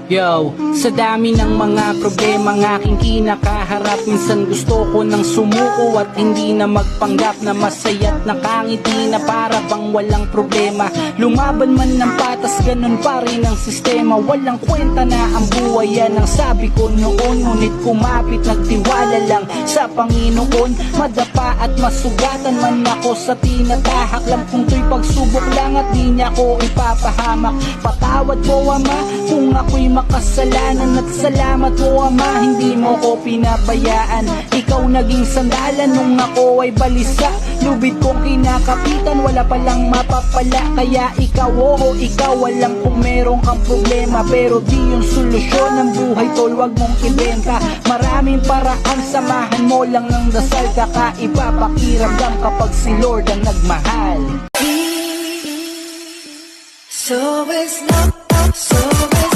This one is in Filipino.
Yo, sa dami ng mga problema ng aking kinakaharap, minsan gusto ko nang sumuko at hindi na magpanggap na masaya't nakangiti na para bang walang problema. Lumaban man ng patas, ganun pa rin ang sistema. Walang kwenta na ang buhay, yan ang sabi ko noon. Ngunit kumapit, nagtiwala lang sa Panginoon. Madapa at masugatan man ako sa tinatahak, alam kong to'y pagsubok lang at di niya ko ipapahamak. Patawad po Ama kung ako'y makasalanan, at salamat po Ama, hindi mo ko pinabayaan. Ikaw naging sandalan nung ako ay balisa. Lubid kong kinakapitan, wala palang mapapala. Kaya ikaw, oo ikaw, alam kung meron kang problema, pero di yung solusyon ng buhay tol, wag mong ibenta. Maraming paraan, samahan mo lang ng dasal. Kakaiba pakiramdam kapag si Lord ang nagmahal. So it's not, so it's